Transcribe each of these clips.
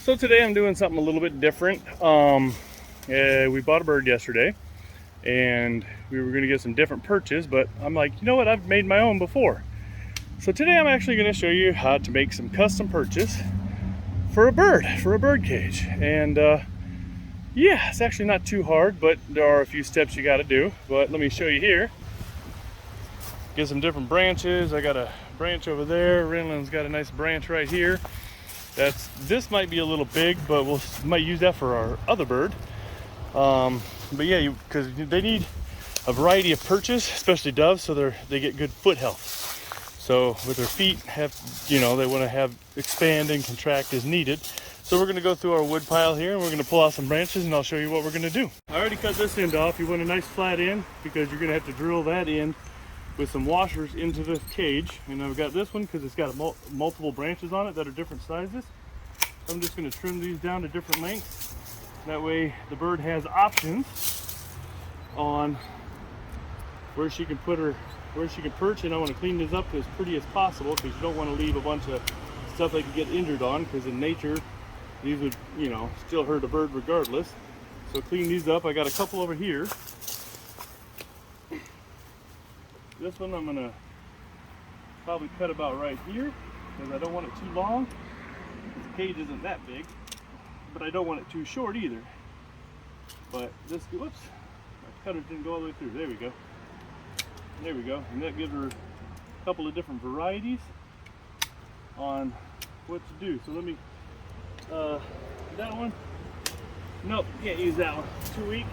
So today I'm doing something a little bit different. We bought a bird yesterday and we were gonna get some different perches, but I'm like, you know what, I've made my own before. So today I'm actually gonna show you how to make some custom perches for a bird cage. And yeah, it's actually not too hard, but there are a few steps you gotta do. But let me show you here. Get some different branches. I got a branch over there. Renland's got a nice branch right here. This might be a little big, but might use that for our other bird. But yeah, because they need a variety of perches, especially doves, so they get good foot health. So with their feet they want to expand and contract as needed. So we're going to go through our wood pile here and we're going to pull out some branches and I'll show you what we're going to do. I already cut this end off. You want a nice flat end because you're going to have to drill that in with some washers into the cage. And I've got this one because it's got multiple branches on it that are different sizes. I'm just going to trim these down to different lengths. That way the bird has options on where she can perch, and I want to clean this up as pretty as possible because you don't want to leave a bunch of stuff they can get injured on, because in nature these would still hurt a bird regardless. So clean these up. I got a couple over here. This one I'm going to probably cut about right here because I don't want it too long. The cage isn't that big, but I don't want it too short either. But this, whoops, my cutter didn't go all the way through. There we go. There we go. And that gives her a couple of different varieties on what to do. So let me, that one, nope, can't use that one. It's too weak.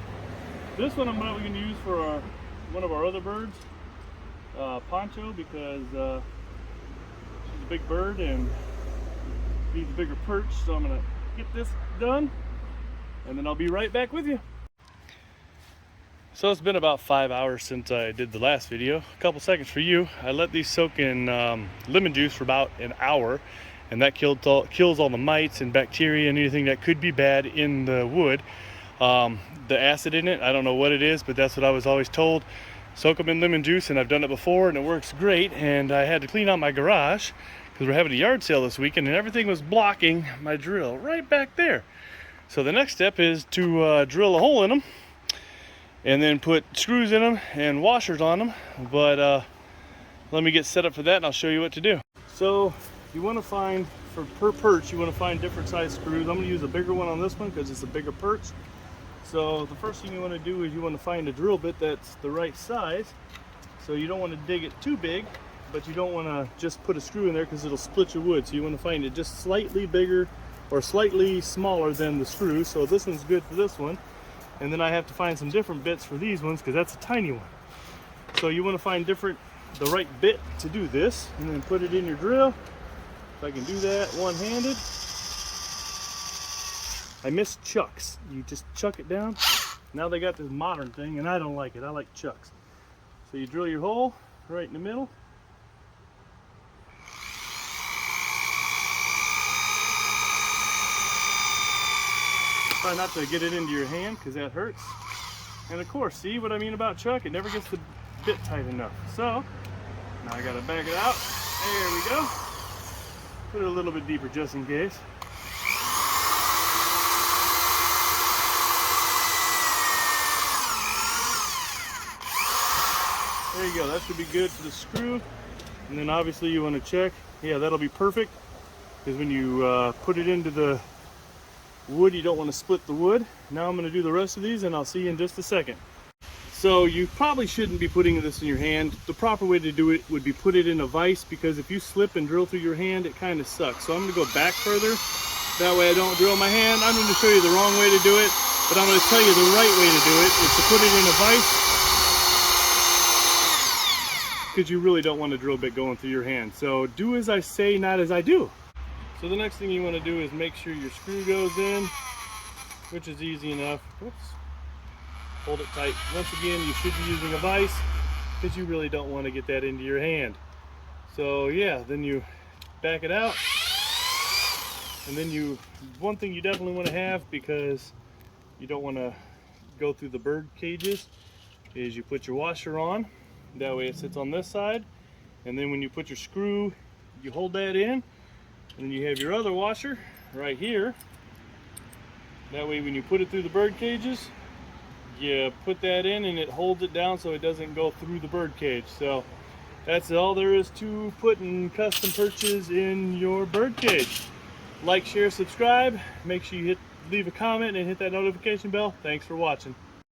This one I'm probably going to use for one of our other birds. Poncho, because she's a big bird and needs a bigger perch, so I'm gonna get this done and then I'll be right back with you. So it's been about 5 hours since I did the last video. A couple seconds for you. I let these soak in lemon juice for about an hour, and that kills all the mites and bacteria and anything that could be bad in the wood. The acid in it, I don't know what it is, but that's what I was always told. Soak them in lemon juice, and I've done it before and it works great. And I had to clean out my garage because we're having a yard sale this weekend and everything was blocking my drill right back there. So the next step is to drill a hole in them and then put screws in them and washers on them. But let me get set up for that and I'll show you what to do. So you want to find, per perch, you want to find different size screws. I'm going to use a bigger one on this one because it's a bigger perch. So the first thing you want to do is you want to find a drill bit that's the right size. So you don't want to dig it too big, but you don't want to just put a screw in there because it'll split your wood. So you want to find it just slightly bigger or slightly smaller than the screw. So this one's good for this one. And then I have to find some different bits for these ones because that's a tiny one. So you want to find the right bit to do this and then put it in your drill. If I can do that one-handed. I miss chucks. You just chuck it down. Now they got this modern thing and I don't like it. I like chucks. So you drill your hole right in the middle. Try not to get it into your hand because that hurts. And of course, see what I mean about chuck? It never gets the bit tight enough. So now I gotta back it out. There we go. Put it a little bit deeper just in case. There you go, that should be good for the screw. And then obviously you want to check, yeah, that'll be perfect. Because when you put it into the wood, you don't want to split the wood. Now I'm going to do the rest of these and I'll see you in just a second. So you probably shouldn't be putting this in your hand. The proper way to do it would be put it in a vise, because if you slip and drill through your hand, it kind of sucks. So I'm going to go back further. That way I don't drill my hand. I'm going to show you the wrong way to do it, but I'm going to tell you the right way to do it. Is to put it in a vise, because you really don't want a drill bit going through your hand. So do as I say, not as I do. So the next thing you want to do is make sure your screw goes in, which is easy enough. Whoops. Hold it tight. Once again, you should be using a vise because you really don't want to get that into your hand. So yeah, then you back it out. And then one thing you definitely want to have, because you don't want to go through the bird cages, is you put your washer on. That way it sits on this side, and then when you put your screw, you hold that in, and then you have your other washer right here, That way when you put it through the bird cages, you put that in and it holds it down so it doesn't go through the bird cage. So that's all there is to putting custom perches in your bird cage. Like, share, subscribe. Make sure you leave a comment and hit that notification bell. Thanks for watching.